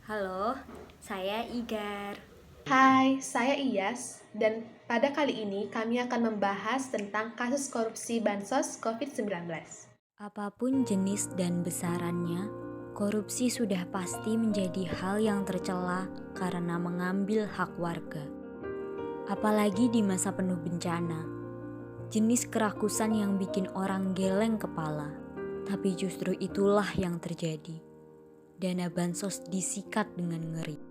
Halo, saya Igar. Hai, saya Iyas, dan pada kali ini kami akan membahas tentang kasus korupsi Bansos COVID-19. Apapun jenis dan besarannya, korupsi sudah pasti menjadi hal yang tercela karena mengambil hak warga. Apalagi di masa penuh bencana, jenis kerakusan yang bikin orang geleng kepala. Tapi justru itulah yang terjadi. Dana bansos disikat dengan ngeri.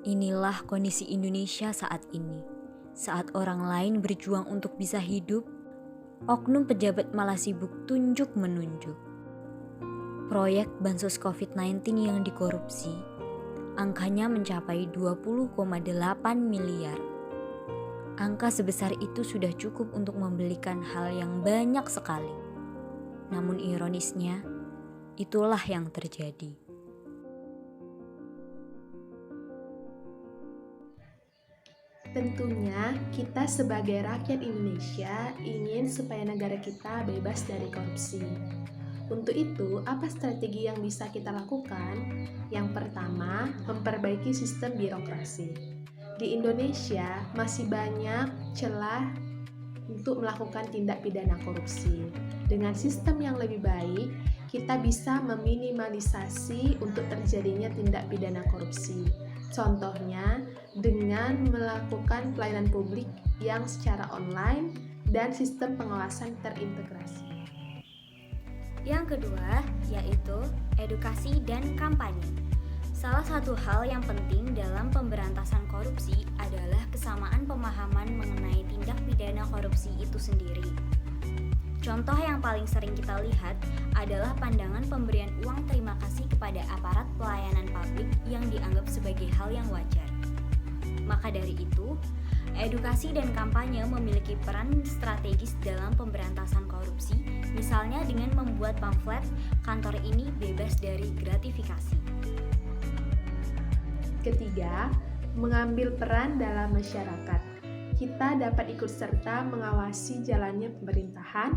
Inilah kondisi Indonesia saat ini. Saat orang lain berjuang untuk bisa hidup, oknum pejabat malah sibuk tunjuk-menunjuk. Proyek bansos COVID-19 yang dikorupsi, angkanya mencapai 20,8 miliar. Angka sebesar itu sudah cukup untuk membelikan hal yang banyak sekali. Namun ironisnya, itulah yang terjadi. Tentunya kita sebagai rakyat Indonesia ingin supaya negara kita bebas dari korupsi. Untuk itu, apa strategi yang bisa kita lakukan? Yang pertama, memperbaiki sistem birokrasi. Di Indonesia masih banyak celah untuk melakukan tindak pidana korupsi. Dengan sistem yang lebih baik, kita bisa meminimalisasi untuk terjadinya tindak pidana korupsi. Contohnya, dengan melakukan pelayanan publik yang secara online dan sistem pengawasan terintegrasi. Yang kedua, yaitu edukasi dan kampanye. Salah satu hal yang penting dalam pemberantasan korupsi adalah kesamaan pemahaman mengenai tindak pidana korupsi itu sendiri. Contoh yang paling sering kita lihat adalah pandangan pemberian uang terima kasih kepada aparat pelayanan publik yang dianggap sebagai hal yang wajar. Maka dari itu, edukasi dan kampanye memiliki peran strategis dalam pemberantasan korupsi, misalnya dengan membuat pamflet "Kantor ini bebas dari gratifikasi". Ketiga, mengambil peran dalam masyarakat. Kita dapat ikut serta mengawasi jalannya pemerintahan.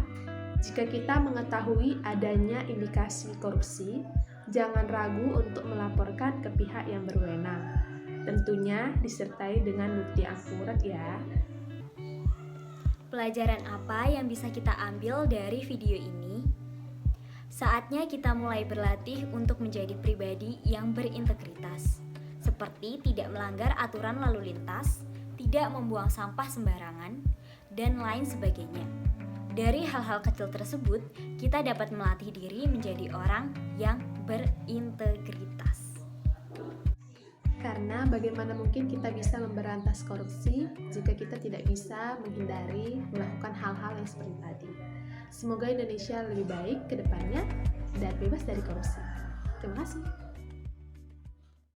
Jika kita mengetahui adanya indikasi korupsi, jangan ragu untuk melaporkan ke pihak yang berwenang. Tentunya disertai dengan bukti akurat ya. Pelajaran apa yang bisa kita ambil dari video ini? Saatnya kita mulai berlatih untuk menjadi pribadi yang berintegritas, seperti tidak melanggar aturan lalu lintas, tidak membuang sampah sembarangan, dan lain sebagainya. Dari hal-hal kecil tersebut, kita dapat melatih diri menjadi orang yang berintegritas. Karena bagaimana mungkin kita bisa memberantas korupsi jika kita tidak bisa menghindari melakukan hal-hal yang seperti tadi. Semoga Indonesia lebih baik ke depannya dan bebas dari korupsi. Terima kasih.